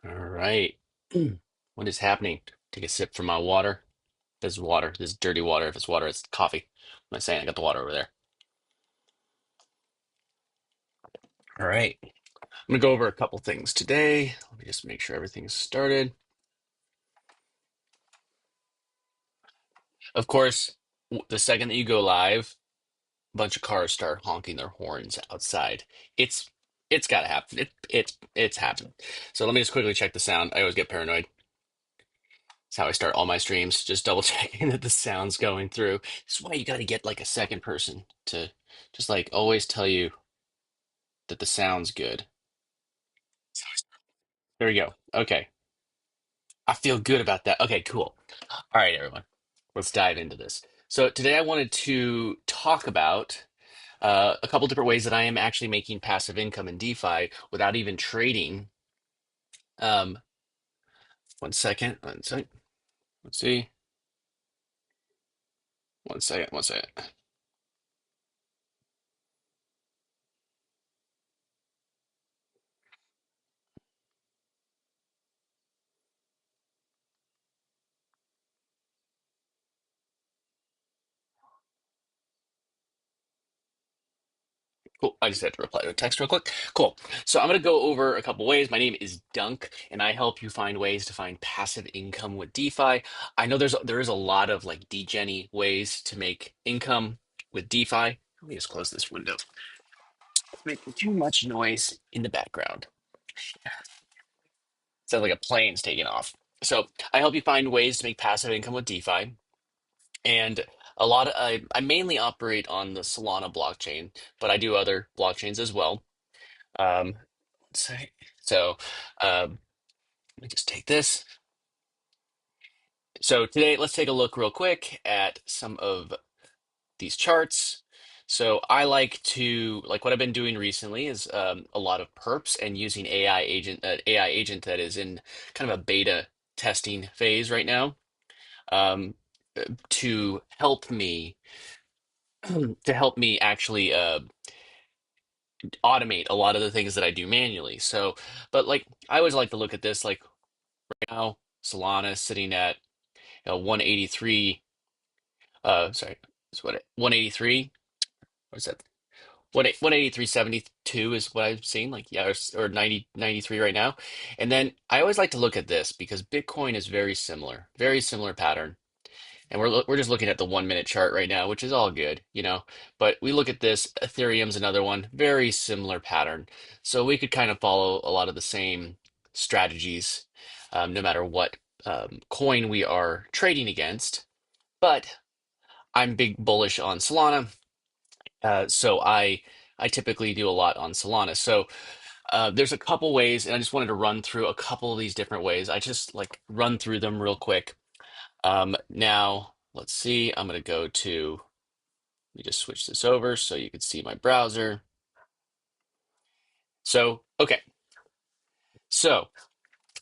All right. What is happening? Take a sip from my water. This is water. This is dirty water. If it's water, it's coffee. I'm not saying I got the water over there. All right. I'm gonna go over a couple things today. Let me just make sure everything's started. Of course, the second that you go live, a bunch of cars start honking their horns outside. It's it's gotta happen. It's happened. So let me just quickly check the sound. I always get paranoid. That's how I start all my streams, just double checking that the sound's going through. This is why you got to get like a second person to just like always tell you that the sound's good. There we go. Okay. I feel good about that. Okay, cool. All right, everyone. Let's dive into this. So today I wanted to talk about a couple different ways that I am actually making passive income in DeFi without even trading. Um, one second. One second. Let's see. One second. One second. Cool. I just had to reply to a text real quick. Cool. So I'm going to go over a couple ways. My name is Dunk, and I help you find ways to find passive income with DeFi. I know there is a lot of like degen ways to make income with DeFi. Let me just close this window. It's making too much noise in the background. Sounds like a plane's taking off. So I help you find ways to make passive income with DeFi, and I mainly operate on the Solana blockchain, but I do other blockchains as well. Um, So, so let me just take this. So today, let's take a look real quick at some of these charts. So I like what I've been doing recently is a lot of perps and using AI agent that is in kind of a beta testing phase right now um, to help me to help me actually automate a lot of the things that I do manually. So, but like I always like to look at this like right now, Solana is sitting at 183 sorry, it's what 183, what's that, 183.72 is what I've seen, like, yeah, or 90 93 right now. And then I always like to look at this because Bitcoin is very similar pattern, and we're just looking at the 1 minute chart right now, which is all good, but we look at this, Ethereum's another one, very similar pattern. So we could kind of follow a lot of the same strategies, no matter what coin we are trading against. But I'm big bullish on Solana, so I typically do a lot on Solana. So there's a couple ways, and I just wanted to run through a couple of these different ways. I just like run through them real quick. Now let's see. I'm gonna go to. Let me just switch this over so you can see my browser. So okay, so.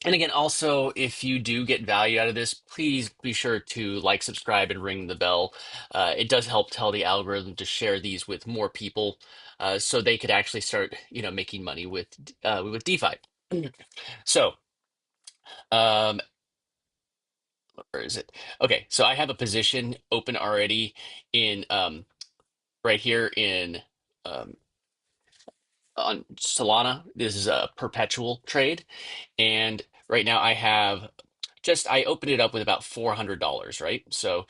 And again, also, if you do get value out of this, please be sure to like, subscribe, and ring the bell. It does help tell the algorithm to share these with more people, so they could actually start, making money with DeFi. So, um, where is it? Okay, so I have a position open already in right here in um, on Solana. This is a perpetual trade, and right now I opened it up with about $400, right? So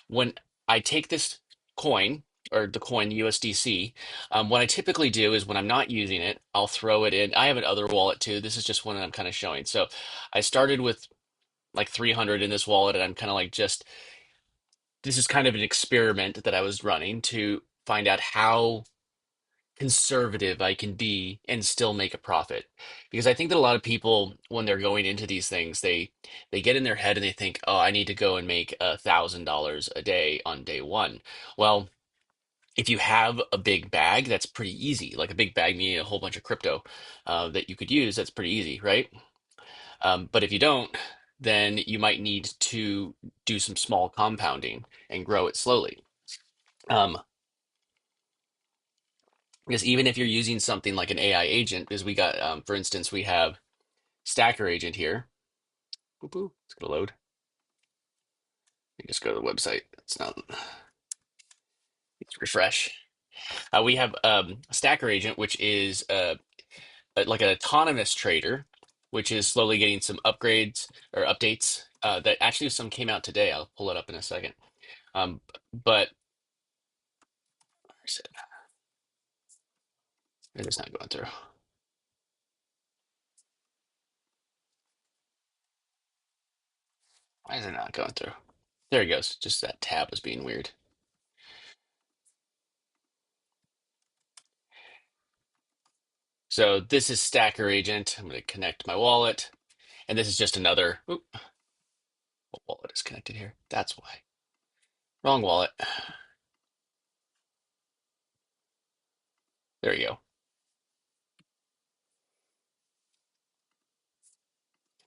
when I take this coin or the coin USDC, what I typically do is when I'm not using it, I'll throw it in. I have another wallet too. This is just one that I'm kind of showing. So I started with like 300 in this wallet, and I'm kind of like this is kind of an experiment that I was running to find out how conservative I can be and still make a profit. Because I think that a lot of people, when they're going into these things, they get in their head and they think, oh, I need to go and make $1,000 a day on day one. Well, if you have a big bag, that's pretty easy. Like a big bag meaning a whole bunch of crypto that you could use, that's pretty easy, right? But if you don't, then you might need to do some small compounding and grow it slowly. Um, because even if you're using something like an AI agent, because we got, for instance, we have stacker agent here. Boop, boop. It's gonna load. You just go to the website. It's not. Let's refresh. We have stacker agent, which is like an autonomous trader, which is slowly getting some upgrades or updates. That actually some came out today. I'll pull it up in a second. But where's it? It's not going through. Why is it not going through? There he goes. Just that tab was being weird. So this is Stacker Agent. I'm going to connect my wallet, and this is just another. Oop, what wallet is connected here? That's why. Wrong wallet. There you go.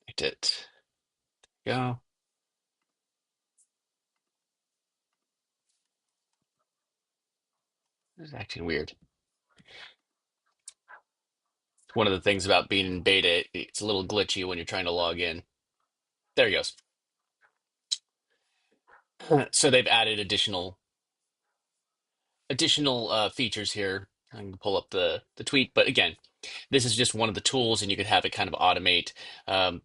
Connect it. Go. This is acting weird. One of the things about being in beta, it's a little glitchy when you're trying to log in. There he goes. So they've added additional features here. I can pull up the tweet, but again, this is just one of the tools, and you could have it kind of automate. Um,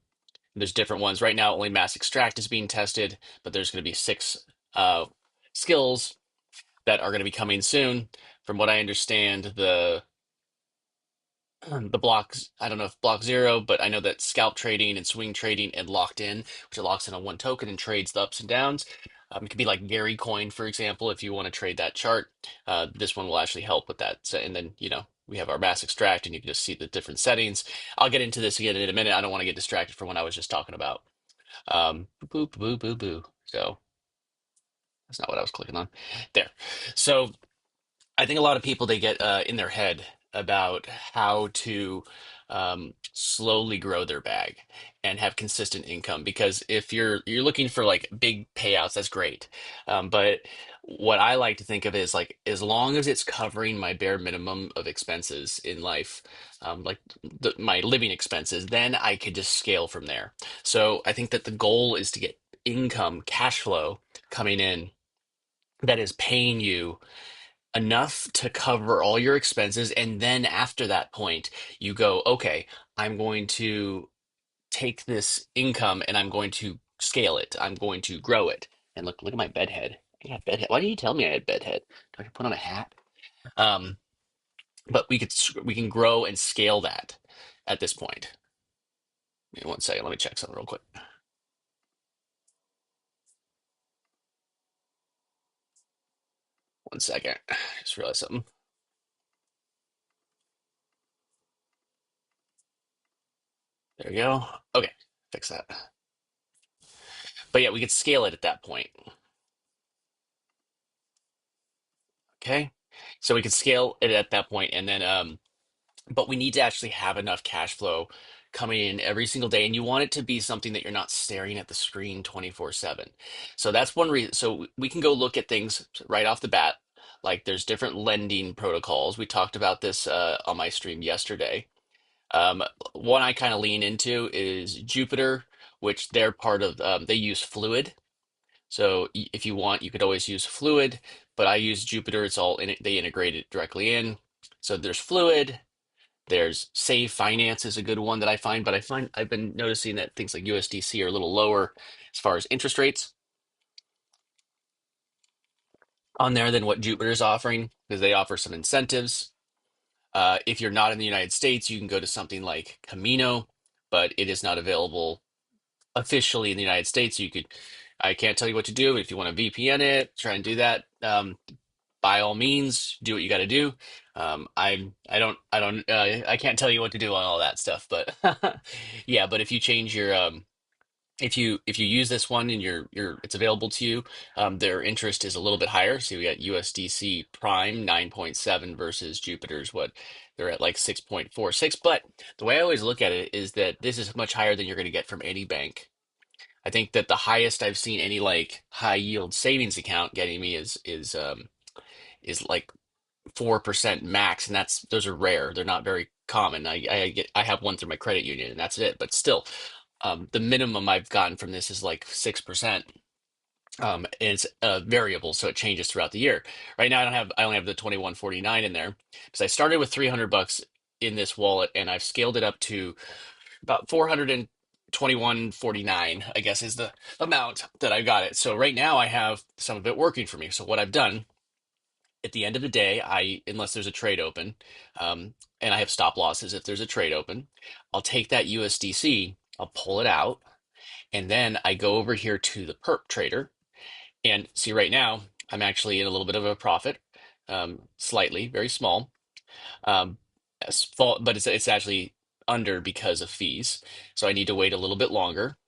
there's different ones right now. Only mass extract is being tested, but there's going to be six skills that are going to be coming soon. From what I understand, the blocks, I don't know if block zero, but I know that scalp trading and swing trading and locked in, which it locks in on one token and trades the ups and downs. It could be like Gary Coin, for example, if you want to trade that chart. This one will actually help with that. So, and then, we have our mass extract and you can just see the different settings. I'll get into this again in a minute. I don't want to get distracted from what I was just talking about. Boo, boo, boo, boo. So that's not what I was clicking on. There. So I think a lot of people they get in their head about how to slowly grow their bag and have consistent income. Because if you're looking for like big payouts, that's great. But what I like to think of is like as long as it's covering my bare minimum of expenses in life, like my living expenses, then I could just scale from there. So I think that the goal is to get income, cash flow coming in that is paying you enough to cover all your expenses. And then after that point, you go, okay, I'm going to take this income and I'm going to scale it. I'm going to grow it. And look at my bed head. I got bed head. Why didn't you tell me I had bed head? Do I put on a hat? Um, but we can grow and scale that at this point. Give me one second. Let me check something real quick. One second. Just realized something. There we go. Okay, fix that. But yeah, we could scale it at that point. Okay. So we could scale it at that point, and then but we need to actually have enough cash flow coming in every single day, and you want it to be something that you're not staring at the screen 24/7. So that's one reason. So we can go look at things right off the bat. Like there's different lending protocols. We talked about this on my stream yesterday. One I kind of lean into is Jupiter, which they're part of. They use Fluid. So if you want, you could always use Fluid, but I use Jupiter. It's all in it. They integrate it directly in. So there's Fluid. There's Save Finance is a good one that I find, but I've been noticing that things like USDC are a little lower as far as interest rates on there than what Jupiter's offering because they offer some incentives. If you're not in the United States, you can go to something like Camino, but it is not available officially in the United States. I can't tell you what to do. If you want to VPN it, try and do that. By all means, do what you got to do. I can't tell you what to do on all that stuff, but yeah, but if you change your, if you use this one and it's available to you, their interest is a little bit higher. So we got USDC Prime 9.7 versus Jupiter's what they're at like 6.46. But the way I always look at it is that this is much higher than you're going to get from any bank. I think that the highest I've seen any like high yield savings account getting me is like 4% max, and those are rare. They're not very common. I have one through my credit union, and that's it. But still, the minimum I've gotten from this is like 6%. And it's variable, so it changes throughout the year. Right now, I only have the 2149 in there because I started with 300 bucks in this wallet, and I've scaled it up to about 421.49, I guess is the amount that I got it. So right now I have some of it working for me. So what I've done at the end of the day, unless there's a trade open, and I have stop losses if there's a trade open, I'll take that USDC, I'll pull it out, and then I go over here to the perp trader and see right now I'm actually in a little bit of a profit, slightly, very small, um, but it's actually under because of fees. So I need to wait a little bit longer.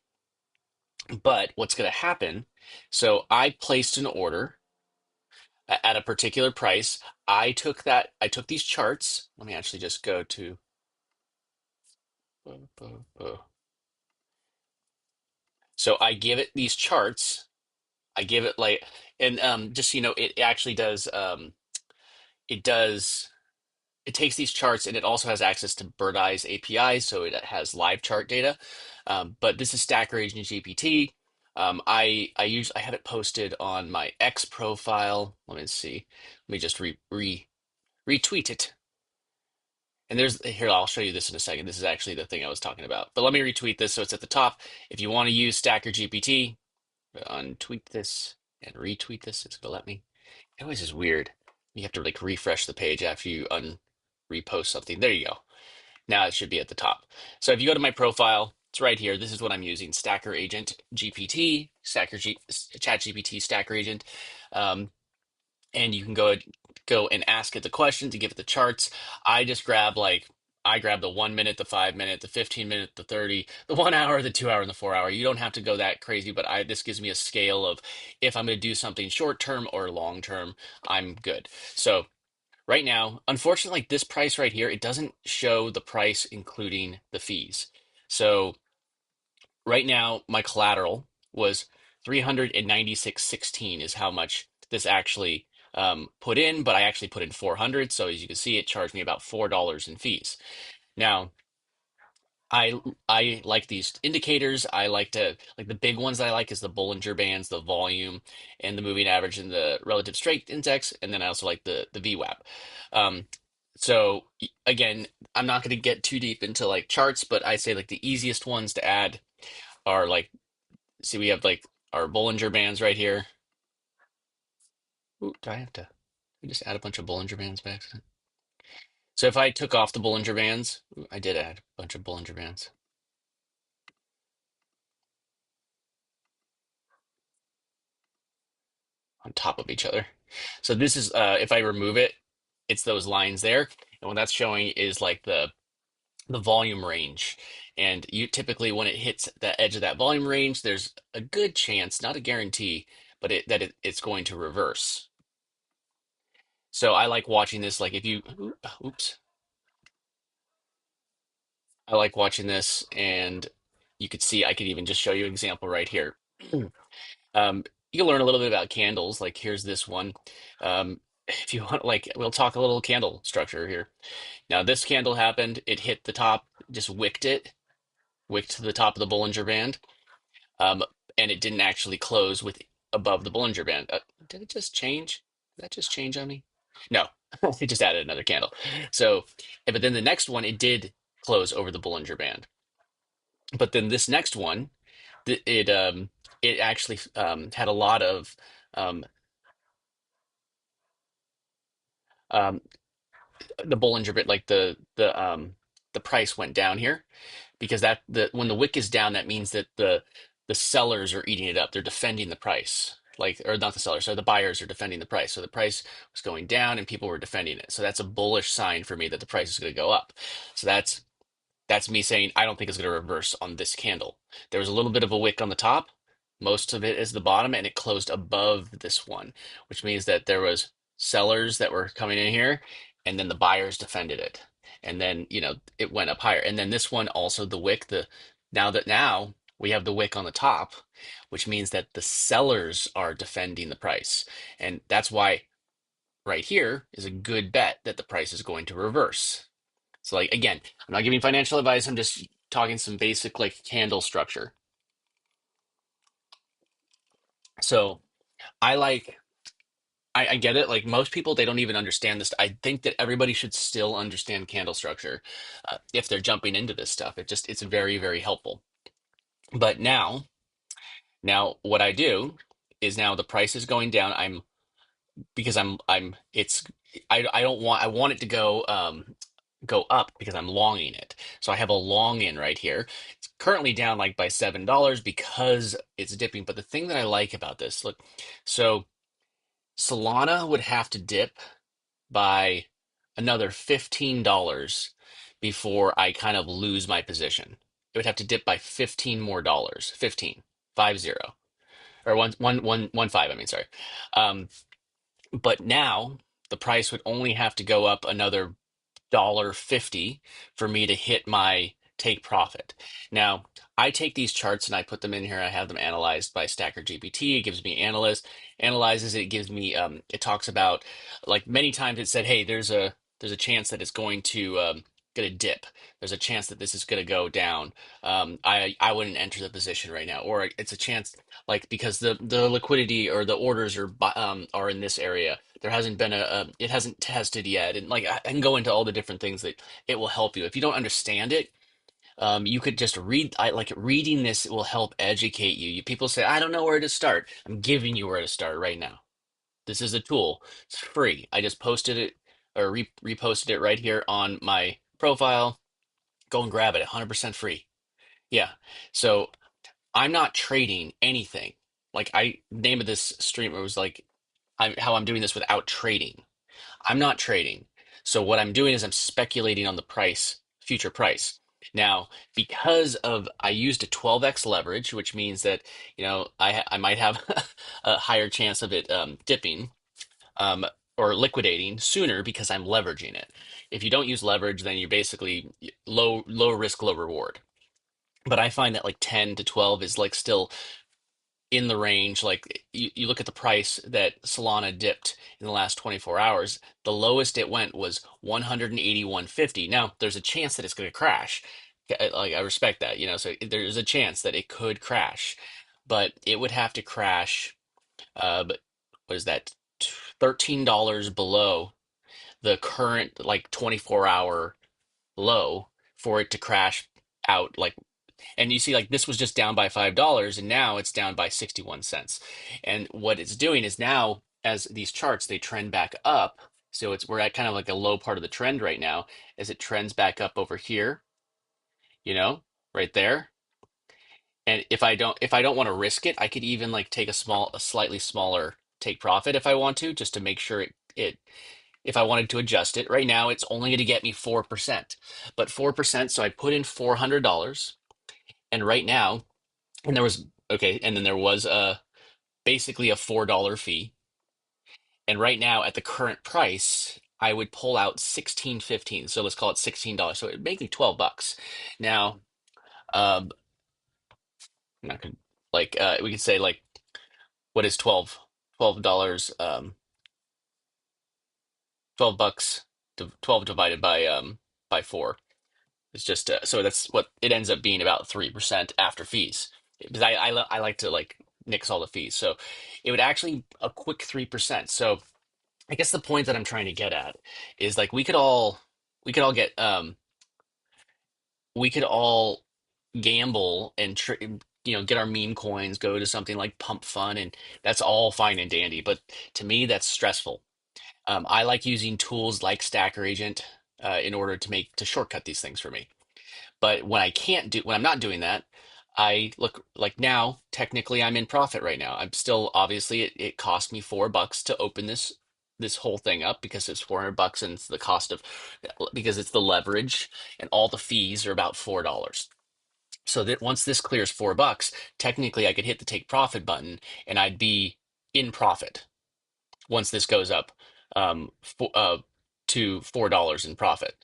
But what's going to happen? So I placed an order at a particular price. I took these charts. Let me actually just go to. So I give it these charts. I give it like, and just so you know, it actually does. It does. It takes these charts and it also has access to Bird Eye's API, so it has live chart data. But this is Stacker Agent GPT. I have it posted on my X profile. Let me see. Let me just retweet it. And there's here, I'll show you this in a second. This is actually the thing I was talking about. But let me retweet this so it's at the top. If you want to use Stacker GPT, untweet this and retweet this. It's gonna let me. It always is weird. You have to like refresh the page after you repost something. There you go. Now it should be at the top. So if you go to my profile, it's right here. This is what I'm using: Stacker Agent GPT, Chat GPT Stacker Agent, and you can go and ask it the questions to give it the charts. I just grab like I grab the 1 minute, the 5 minute, the 15 minute, the 30, the 1 hour, the 2 hour, and the 4 hour. You don't have to go that crazy, but I this gives me a scale of if I'm going to do something short term or long term, I'm good. So right now, unfortunately, like this price right here, it doesn't show the price including the fees. So right now, my collateral was 396.16 is how much this actually put in, but I actually put in 400. So as you can see, it charged me about $4 in fees. Now, I like these indicators. I like to like the big ones that I like is the Bollinger Bands, the volume, and the moving average and the relative strength index, and then I also like the VWAP. Um, again, I'm not going to get too deep into like charts, but I say like the easiest ones to add are like see we have like our Bollinger Bands right here. Ooh, do I have to just add a bunch of Bollinger Bands by accident? So if I took off the Bollinger Bands, ooh, I did add a bunch of Bollinger Bands on top of each other. So this is if I remove it, it's those lines there. And what that's showing is like the volume range. And you typically when it hits the edge of that volume range, there's a good chance, not a guarantee, but it's going to reverse. So I like watching this like if you oops. I like watching this and you could see I could even just show you an example right here. Um, you can learn a little bit about candles. Like here's this one. If you want, like, we'll talk a little candle structure here. Now, this candle happened. It hit the top, just wicked to the top of the Bollinger Band, um, and it didn't actually close with above the Bollinger Band. Did it just change? Did that just change on me? No, it just added another candle. So, but then the next one, it did close over the Bollinger Band. But then this next one, it actually had a lot of um, um, the Bollinger bit, like the price went down here because that the when the wick is down, that means that the sellers are eating it up. They're defending the price, like or not the sellers, so the buyers are defending the price. So the price was going down and people were defending it. So that's a bullish sign for me that the price is going to go up. So that's me saying I don't think it's going to reverse on this candle. There was a little bit of a wick on the top. Most of it is the bottom, and it closed above this one, which means that there was sellers that were coming in here, and then the buyers defended it, and then it went up higher. And then this one also the wick. Now we have the wick on the top, which means that the sellers are defending the price, and that's why right here is a good bet that the price is going to reverse. So like again, I'm not giving financial advice. I'm just talking some basic like candle structure. So I like I get it. Like most people, they don't even understand this. I think that everybody should still understand candle structure if they're jumping into this stuff. It's very, very helpful. But now what I do is now the price is going down. I don't want I want it to go up because I'm longing it. So I have a long in right here. It's currently down like by $7 because it's dipping. But the thing that I like about this, look, so Solana would have to dip by another $15 before I kind of lose my position. It would have to dip by 15 more dollars, 15, 50, or one five, I mean, sorry. Um, but now the price would only have to go up another $1.50 for me to hit my take profit. Now, I take these charts and I put them in here. I have them analyzed by Stacker GPT. It gives me analyzes it. It gives me it talks about like many times it said, hey, there's a chance that it's going to get a dip. There's a chance that this is going to go down. I wouldn't enter the position right now, or it's a chance like because the liquidity or the orders are in this area. There hasn't been it hasn't tested yet, and like I can go into all the different things that it will help you. If you don't understand it, you could just read. I like reading this will help educate you. People say I don't know where to start. I'm giving you where to start right now. This is a tool. It's free. I just posted it or reposted it right here on my profile. Go and grab it. 100% free. Yeah. So I'm not trading anything. Like I name of this stream it was like how I'm doing this without trading. I'm not trading. So what I'm doing is I'm speculating on the price, future price. Now, because of I used a 12x leverage, which means that, I might have a higher chance of it dipping um, or liquidating sooner because I'm leveraging it. If you don't use leverage, then you're basically low risk, low reward. But I find that like 10 to 12 is like still in the range. Like you look at the price that Solana dipped in the last 24 hours, the lowest it went was 181.50. Now, there's a chance that it's going to crash. Like I respect that, so there's a chance that it could crash, but it would have to crash but what is that? $13 below the current like 24-hour low for it to crash out like and you see, like, this was just down by $5, and now it's down by 61 cents. And what it's doing is now, as these charts, they trend back up. So we're at kind of like a low part of the trend right now, as it trends back up over here, you know, right there. And if I don't want to risk it, I could even like take a slightly smaller take profit if I want to, just to make sure if I wanted to adjust it. Right now, it's only going to get me 4%, but 4%. So I put in $400, and right now. And there was okay, and then there was basically a $4 fee. And right now at the current price, I would pull out 16.15. So let's call it $16. So it'd make me $12. Now, I'm not gonna like we could say like what is $12 $12 12 divided by 4. It's just so that's what it ends up being about 3% after fees. Because I like to like nix all the fees. So it would actually a quick 3%. So I guess the point that I'm trying to get at is like we could all get we could all gamble and get our meme coins, go to something like Pump Fun, and that's all fine and dandy. But to me, that's stressful. I like using tools like Stacker Agent in order to shortcut these things for me. But when I'm not doing that, I look like now, technically I'm in profit right now. I'm still obviously it cost me $4 to open this whole thing up because it's $400 and it's the cost of because it's the leverage and all the fees are about $4. So that once this clears $4, technically I could hit the take profit button and I'd be in profit once this goes up to $4 in profit.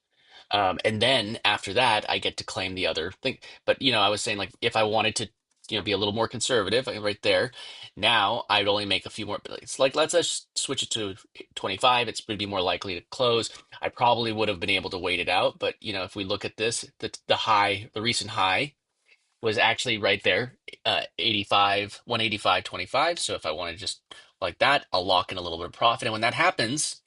And then after that, I get to claim the other thing. But I was saying like if I wanted to be a little more conservative right there. Now I'd only make a few more. It's like let's just switch it to 25. It's going to be more likely to close. I probably would have been able to wait it out, but if we look at this, the recent high was actually right there, 85, 185.25. So if I want to just like that, I'll lock in a little bit of profit. And when that happens,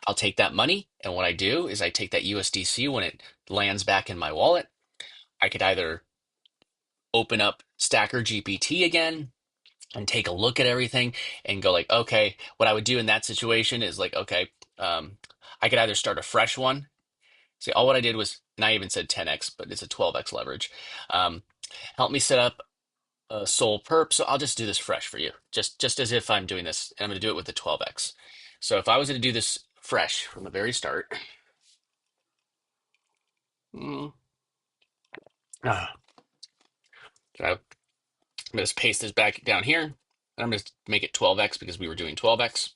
I'll take that money. And what I do is I take that USDC when it lands back in my wallet. I could either open up Stacker GPT again and take a look at everything and go like, okay, what I would do in that situation is like, okay, I could either start a fresh one. See, all what I did was, and I even said 10x, but it's a 12x leverage. Um, Help me set up a Sol perp. So I'll just do this fresh for you, just as if I'm doing this, and I'm going to do it with the 12x. So if I was going to do this fresh from the very start, mm, ah, I'm going to paste this back down here, and I'm going to make it 12x because we were doing 12x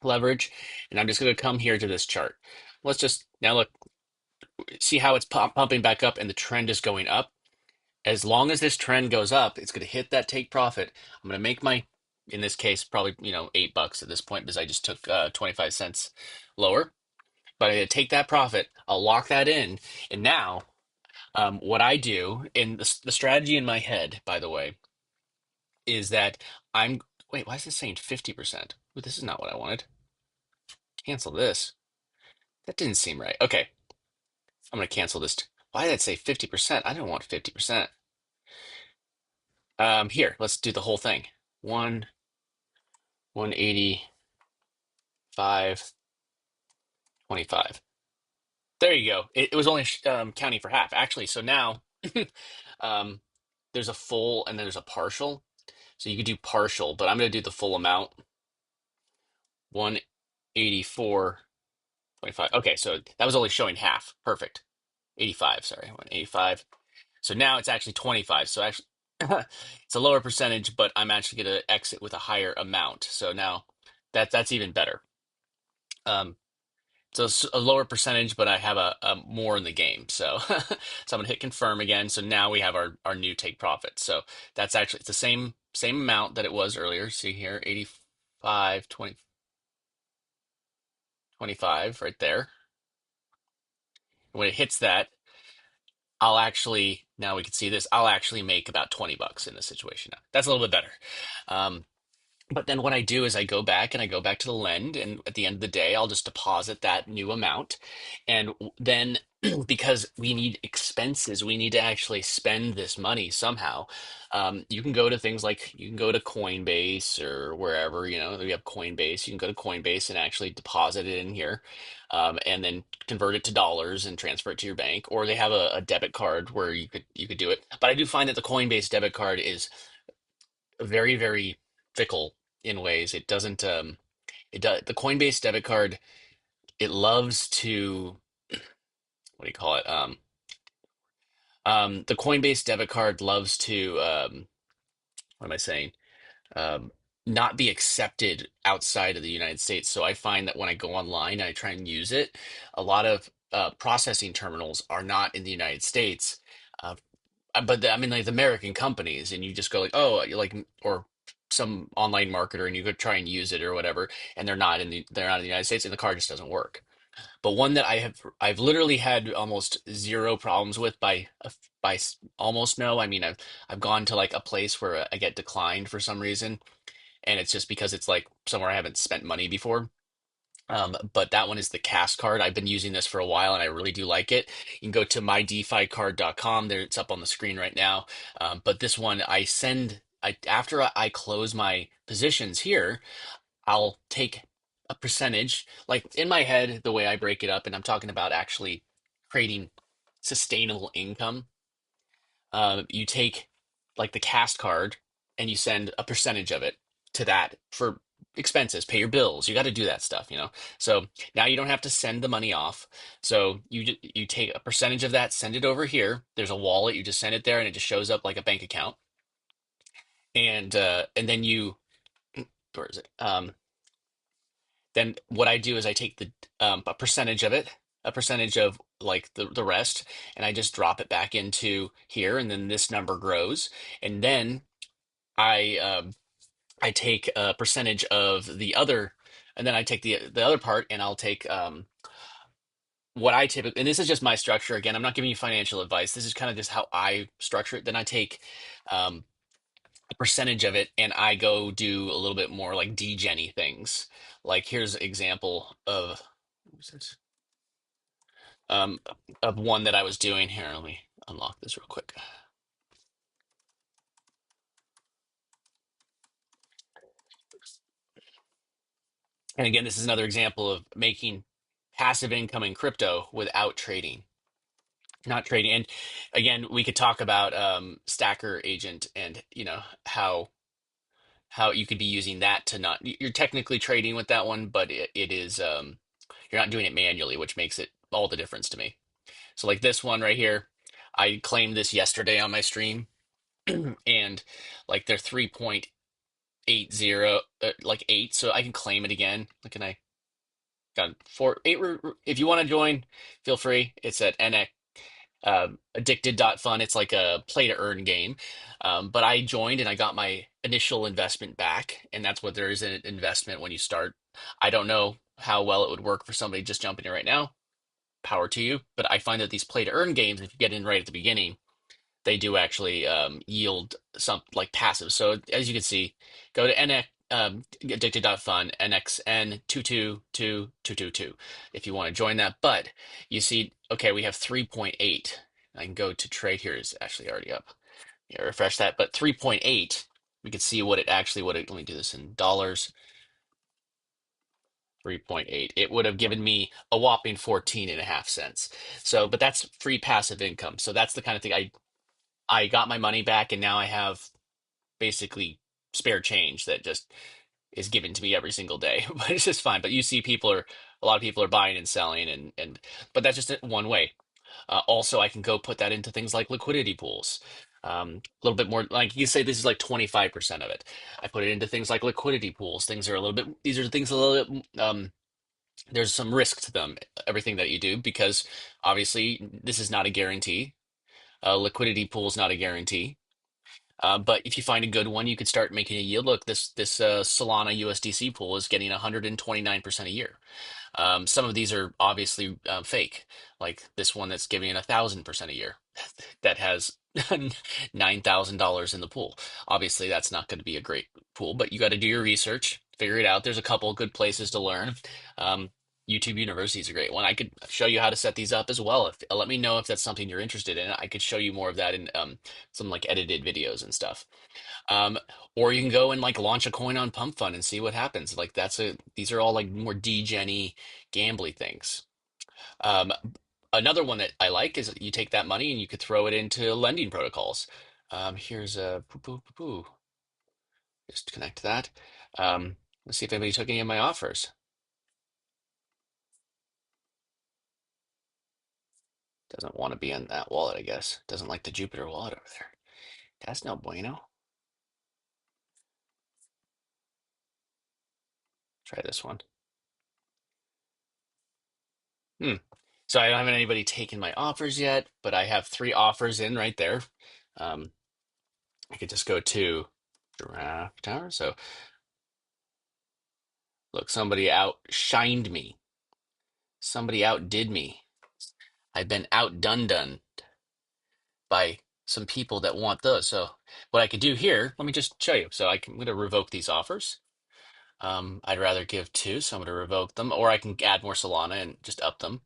leverage, and I'm just going to come here to this chart. Let's just now look, see how it's pumping back up, and the trend is going up. As long as this trend goes up, it's going to hit that take profit. I'm going to make my, in this case, probably, $8 at this point because I just took 25 cents lower. But I'm going to take that profit, I'll lock that in. And now, what I do, in the strategy in my head, by the way, is that wait, why is this saying 50%? Ooh, this is not what I wanted. Cancel this. That didn't seem right. Okay, I'm going to cancel this. Why did it say 50%? I don't want 50%. Here, let's do the whole thing. 185, 25. There you go. It was only counting for half, actually. So now um, there's a full and then there's a partial. So you could do partial, but I'm going to do the full amount. 184.25. Okay, so that was only showing half. Perfect. 85, sorry. 185. So now it's actually 25. So actually, it's a lower percentage, but I'm actually going to exit with a higher amount. So now that's even better. Um, so it's a lower percentage, but I have a more in the game. So so I'm gonna hit confirm again. So now we have our new take profit. So that's actually it's the same amount that it was earlier. See here, 85, 20, 25 right there. When it hits that, I'll actually now we can see this. I'll actually make about $20 in this situation now. That's a little bit better. Um, But then what I do is I go back and I go back to the lend, and at the end of the day, I'll just deposit that new amount. And then because we need expenses, we need to actually spend this money somehow. You can go to things like you can go to Coinbase or wherever, we have Coinbase. You can go to Coinbase and actually deposit it in here, and then convert it to dollars and transfer it to your bank. Or they have a debit card where you could do it. But I do find that the Coinbase debit card is very, very fickle in ways. It doesn't it does the Coinbase debit card, it loves to what do you call it? The Coinbase debit card loves to what am I saying? Um not be accepted outside of the United States. So I find that when I go online and I try and use it, a lot of processing terminals are not in the United States. Uh, but I mean, like the American companies, and you just go like, oh, you like, or some online marketer, and you could try and use it or whatever, and they're not in the United States, and the card just doesn't work. But one that I've literally had almost zero problems with almost no. I mean, I've gone to like a place where I get declined for some reason, and it's just because it's like somewhere I haven't spent money before. But that one is the cast card. I've been using this for a while and I really do like it. You can go to mydeficard.com. There, it's up on the screen right now. But this one, after I close my positions here, I'll take a percentage. Like in my head, the way I break it up, and I'm talking about actually creating sustainable income. You take like the cast card and you send a percentage of it to that for expenses, pay your bills. You got to do that stuff. So now you don't have to send the money off. So you take a percentage of that, send it over here. There's a wallet. You just send it there, and it just shows up like a bank account. And then where is it? Then what I do is I take a percentage of it, a percentage of like the rest, and I just drop it back into here, and then this number grows, and then I take a percentage of the other, and then I take the other part, and I'll take what I typically, and this is just my structure. Again, I'm not giving you financial advice. This is kind of just how I structure it. Then I take um, a percentage of it, and I go do a little bit more like degen things. Like here's an example what was this? Um, of one that I was doing here. Let me unlock this real quick. And again, this is another example of making passive income in crypto without trading, not trading. And again, we could talk about Stacker Agent and how you could be using that to not, you're technically trading with that one, but it is you're not doing it manually, which makes it all the difference to me. So like this one right here, I claimed this yesterday on my stream, and like they're 3.80 like 8, so I can claim it again. Look, can I got 4 8 if you want to join, feel free. It's at NX addicted.fun. It's like a play to earn game. But I joined and I got my initial investment back, and that's what there is an investment when you start. I don't know how well it would work for somebody just jumping in right now. Power to you. But I find that these play to earn games, if you get in right at the beginning, they do actually yield some like passive. So as you can see, go to NX addicted.fun NXN222222 if you want to join that. But you see, okay, we have 3.8. I can go to trade here is actually already up. Yeah, refresh that. But 3.8, we can see what it actually would. Let me do this in dollars. 3.8. It would have given me a whopping 14.5 cents. So, but that's free passive income. So that's the kind of thing I got my money back, and now I have basically spare change that just is given to me every single day. But it's just fine. But you see, a lot of people are buying and selling, and but that's just one way. Also, I can go put that into things like liquidity pools. A little bit more, like you say, this is like 25% of it. I put it into things like liquidity pools. Things are a little bit, these are things a little bit, there's some risk to them, everything that you do, because obviously this is not a guarantee. Liquidity pool is not a guarantee. But if you find a good one, you could start making a yield. Look, this Solana USDC pool is getting 129% a year. Some of these are obviously fake, like this one that's giving 1,000% a year that has $9,000 in the pool. Obviously, that's not going to be a great pool, but you got to do your research, figure it out. There's a couple good places to learn. Um, YouTube University is a great one. I could show you how to set these up as well. If let me know if that's something you're interested in. I could show you more of that in some like edited videos and stuff. Um, or you can go and like launch a coin on Pump Fund and see what happens. Like these are all like more degen gambly things. Um, Another one that I like is you take that money and you could throw it into lending protocols. Here's a poo. Just connect that. Let's see if anybody took any of my offers. Doesn't want to be on that wallet, I guess. Doesn't like the Jupiter wallet over there. That's no bueno. Try this one. Hmm. So I don't have anybody taking my offers yet, but I have 3 offers in right there. Um, I could just go to Giraffe Tower. So look, somebody outshined me. Somebody outdid me. I've been outdone by some people that want those. So what I could do here, let me just show you. I'm going to revoke these offers. I'd rather give 2, so I'm going to revoke them, or I can add more Solana and just up them.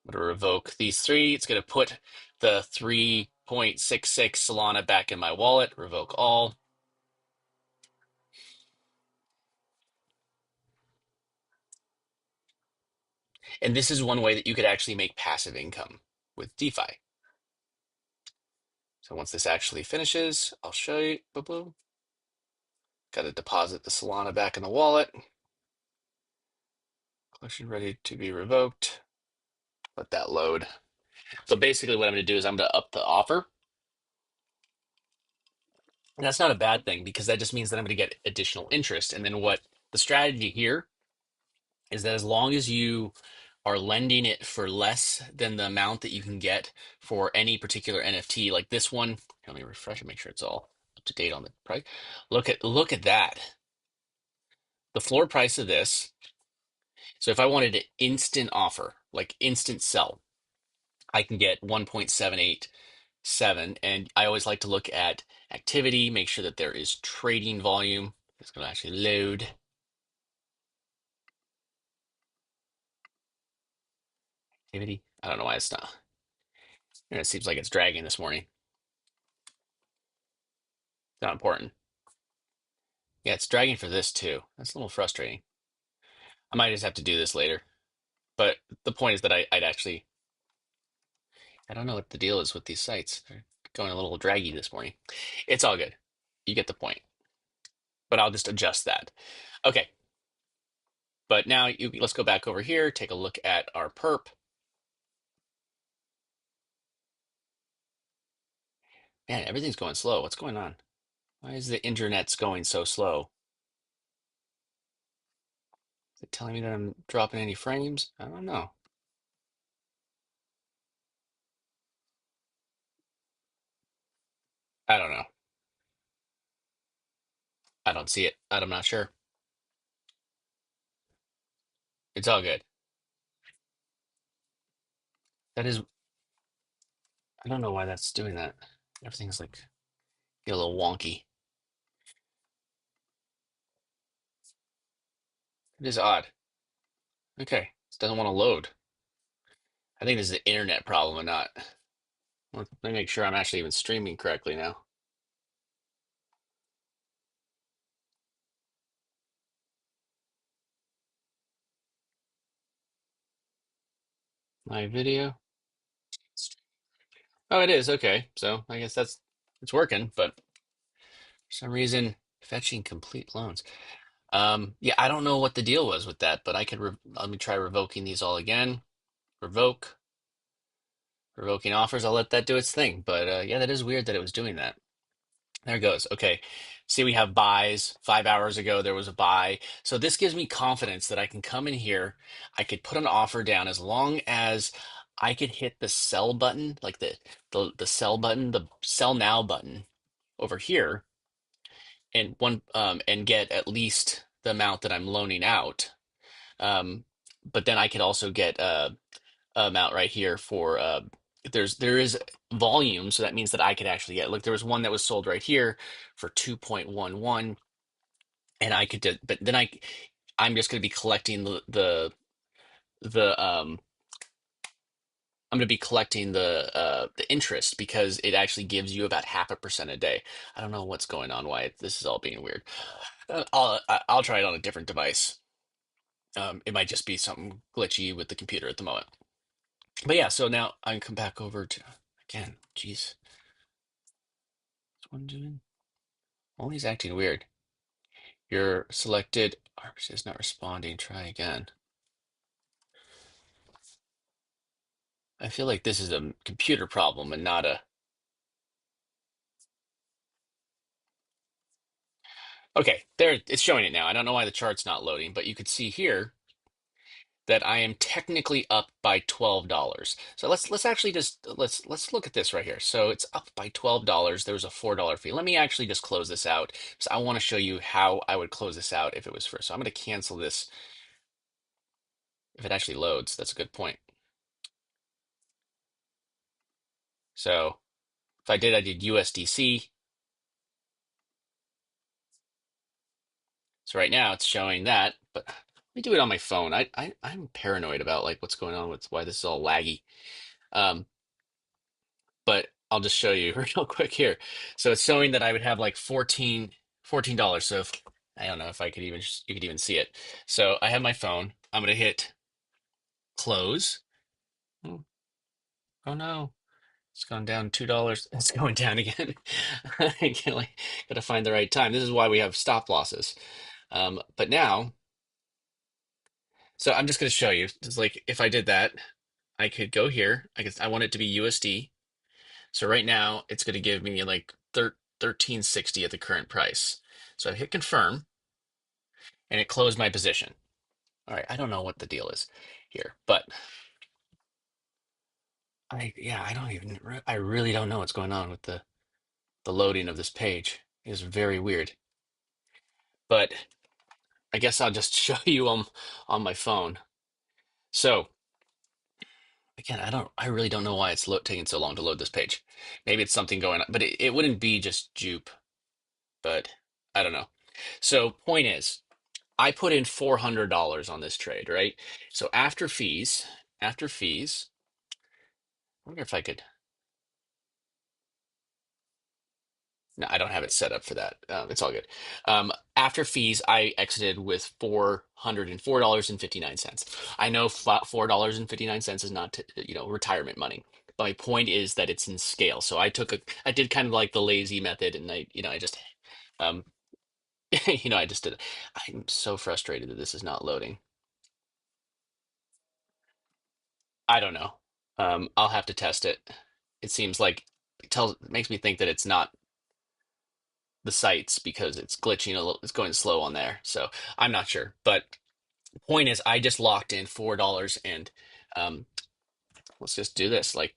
I'm going to revoke these 3. It's going to put the 3.66 Solana back in my wallet. Revoke all. And this is one way that you could actually make passive income with DeFi. So once this actually finishes, I'll show you. Boom, boom. Got to deposit the Solana back in the wallet. Collection ready to be revoked. Let that load. So basically what I'm going to do is I'm going to up the offer. And that's not a bad thing because that just means that I'm going to get additional interest. And then what the strategy here is that as long as you are lending it for less than the amount that you can get for any particular NFT. Like this one, let me refresh and make sure it's all up to date on the price. Look at that. The floor price of this. So if I wanted an instant offer, like instant sell, I can get 1.787. And I always like to look at activity, make sure that there is trading volume. It's going to actually load activity. I don't know why it's not. It seems like it's dragging this morning. Not important. Yeah, it's dragging for this too. That's a little frustrating. I might just have to do this later. But the point is that I'd actually, I don't know what the deal is with these sites. They're going a little draggy this morning. It's all good. You get the point. But I'll just adjust that. Okay. But now let's go back over here, take a look at our perp. Man, everything's going slow. What's going on? Why is the internet's going so slow? Is it telling me that I'm dropping any frames? I don't know. I don't know. I don't see it. I'm not sure. It's all good. That is, I don't know why that's doing that. Everything's like get a little wonky. It is odd. Okay, it doesn't want to load. I think this is an internet problem and not. Let me make sure I'm actually even streaming correctly now. My video. Oh, it is. Okay. So I guess it's working, but for some reason fetching complete loans. Yeah, I don't know what the deal was with that, but I could let me try revoking these all again. Revoke, revoking offers. I'll let that do its thing. But yeah, that is weird that it was doing that. There it goes. Okay. See, we have buys. 5 hours ago, there was a buy. So this gives me confidence that I can come in here. I could put an offer down as long as I could hit the sell button, like the sell button, the sell now button over here, and and get at least the amount that I'm loaning out. Um, but then I could also get amount right here for there is volume, so that means that I could actually get, look, there was one that was sold right here for 2.11, and I could do, but then I'm just going to be collecting the I'm going to be collecting the interest because it actually gives you about 0.5% a day. I don't know what's going on, why this is all being weird. I'll try it on a different device. It might just be something glitchy with the computer at the moment. But yeah, so now I can come back over to again. Jeez, what's one doing? Well, he's acting weird. Your selected RPC is not responding. Try again. I feel like this is a computer problem and not a. Okay, there it's showing it now. I don't know why the chart's not loading, but you could see here that I am technically up by $12. So let's actually just let's look at this right here. So it's up by $12. There was a $4 fee. Let me actually just close this out because I want to show you how I would close this out if it was first. So I'm going to cancel this if it actually loads. That's a good point. So if I did USDC. So right now it's showing that, but let me do it on my phone. I'm paranoid about like what's going on with why this is all laggy. Um, but I'll just show you real quick here. So it's showing that I would have like $14. So if, I don't know if I could even you could even see it. So I have my phone. I'm gonna hit close. Oh, oh no, it's gone down $2. It's going down again. I can like gotta find the right time. This is why we have stop losses. But now, so I'm just gonna show you. It's like if I did that, I could go here. I want it to be USD. So right now it's going to give me like 1360 at the current price. So I hit confirm and it closed my position. All right, I don't know what the deal is. here. But I don't even, I really don't know what's going on with the loading of this page. It's very weird. But I guess I'll just show you on my phone. So again, I really don't know why it's taking so long to load this page. Maybe it's something going on, but it wouldn't be just Jupe, but I don't know. So point is, I put in $400 on this trade, right? So after fees, I wonder if I could. No, I don't have it set up for that. It's all good. After fees, I exited with $404.59. I know $4.59 is not, retirement money. But my point is that it's in scale. So I did kind of like the lazy method, and I just, um, I just did. I'm so frustrated that this is not loading. I don't know. I'll have to test it. It seems like it makes me think that it's not the sites because it's glitching a little, it's going slow on there. So I'm not sure. But point is, I just locked in $4 and um, let's just do this. Like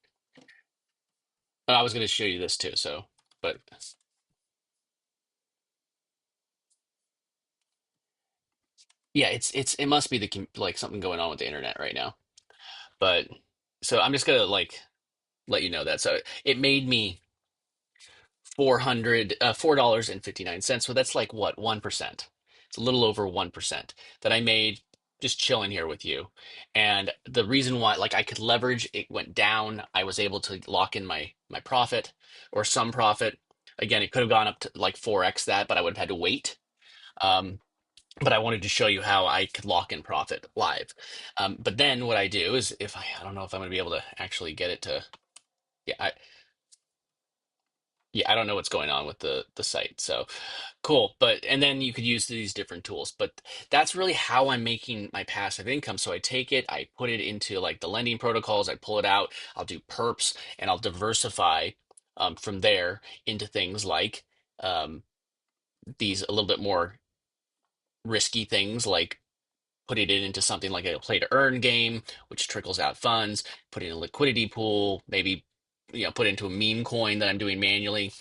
I was going to show you this too. So, but yeah, it must be like something going on with the internet right now. But so I'm just gonna like let you know that. So it made me 4.59. So that's like what, 1%. It's a little over 1% that I made just chilling here with you. And the reason why, like I could leverage, it went down. I was able to lock in my profit or some profit. Again, it could have gone up to like 4x that, but I would have had to wait. Um, but I wanted to show you how I could lock in profit live. But then what I do is if I don't know if I'm going to be able to actually get it to, yeah, I don't know what's going on with the site. So cool. But and then you could use these different tools. But that's really how I'm making my passive income. So I take it, I put it into like the lending protocols, I pull it out, I'll do perps, and I'll diversify from there into things like these a little bit more risky things like putting it into something like a play to earn game, which trickles out funds, put in a liquidity pool, maybe put into a meme coin that I'm doing manually.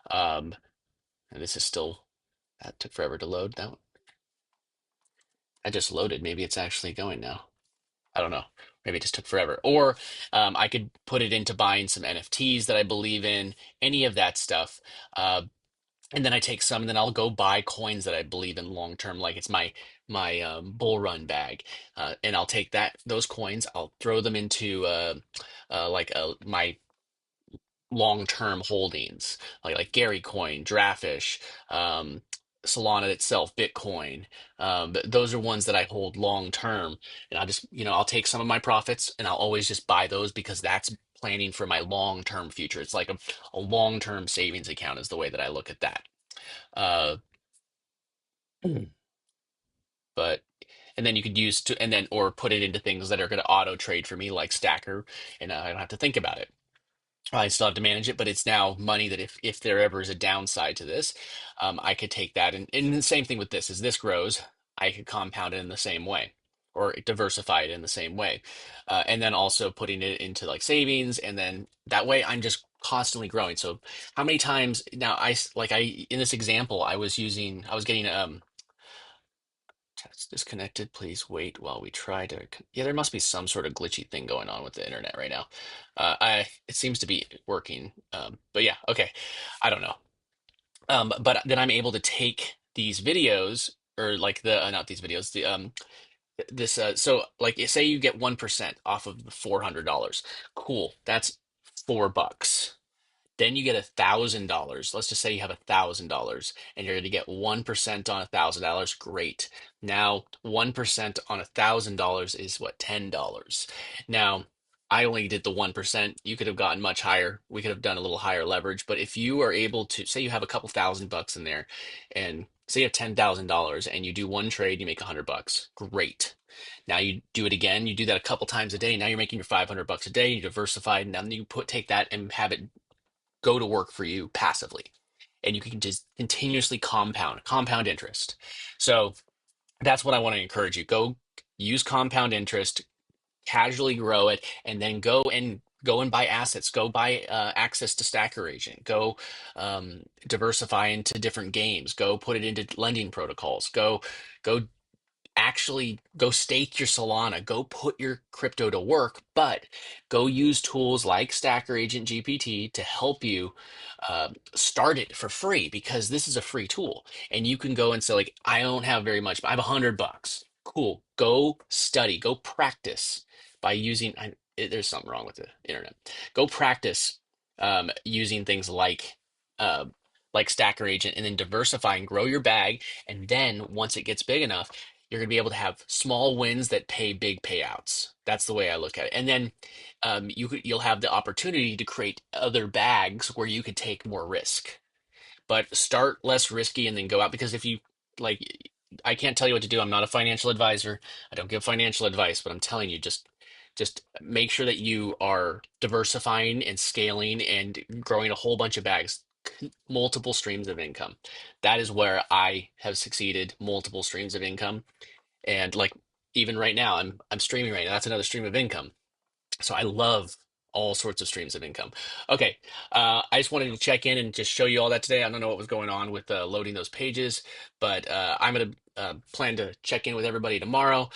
Um, and this is still that took forever to load. That I just loaded. Maybe it's actually going now. I don't know. Maybe it just took forever. Or I could put it into buying some NFTs that I believe in, any of that stuff. Uh, and then I take some, and then I'll go buy coins that I believe in long term, like it's my bull run bag, and I'll take those coins, I'll throw them into my long-term holdings like Gary Coin, Drafish, Solana itself, Bitcoin. Those are ones that I hold long term, and I'll take some of my profits and I'll always just buy those because that's planning for my long-term future. It's like a long-term savings account is the way that I look at that. Uh, but and then you could use to and then or put it into things that are going to auto trade for me like Stacker, and I don't have to think about it. I still have to manage it, but it's now money that if there ever is a downside to this, I could take that and the same thing with this. As this grows, I could compound it in the same way or diversify it in the same way, and then also putting it into like savings, and then that way I'm just constantly growing. So how many times now like I in this example I was getting Chat's disconnected. Please wait while we try to. Yeah, there must be some sort of glitchy thing going on with the internet right now. It seems to be working. But yeah, okay. I don't know. But then I'm able to take these videos or like not these videos, this so like say you get 1% off of the $400. Cool. That's $4. Then you get $1,000. Let's just say you have $1,000 and you're going to get 1% on $1,000. Great. Now, 1% on $1,000 is what, $10. Now, I only did the 1%. You could have gotten much higher. We could have done a little higher leverage. But if you are able to, say you have a couple thousand bucks in there and say you have $10,000 and you do one trade, you make $100. Great. Now you do it again. You do that a couple times a day. Now you're making your $500 a day. You diversify. And then you take that and have it go to work for you passively. And you can just continuously compound interest. So that's what I want to encourage you. Go use compound interest, casually grow it, and then go and buy assets, go buy access to Stacker Agent, go diversify into different games, go put it into lending protocols, go actually go stake your Solana, go put your crypto to work, but go use tools like Stacker Agent GPT to help you start it for free, because this is a free tool. And you can go and say, like, I don't have very much, but I have $100. Cool. Go study, go practice by using, there's something wrong with the internet. Go practice using things uh, like Stacker Agent, and then diversify and grow your bag. And then once it gets big enough, you're going to be able to have small wins that pay big payouts. That's the way I look at it. And then you'll have the opportunity to create other bags where you could take more risk, but start less risky and then go out. Because if you like, I can't tell you what to do. I'm not a financial advisor. I don't give financial advice, but I'm telling you, just make sure that you are diversifying and scaling and growing a whole bunch of bags, multiple streams of income. That is where I have succeeded, multiple streams of income. And like, even right now, I'm streaming right now. That's another stream of income. So I love all sorts of streams of income. Okay, I just wanted to check in and just show you all that today. I don't know what was going on with loading those pages, but I'm gonna plan to check in with everybody tomorrow.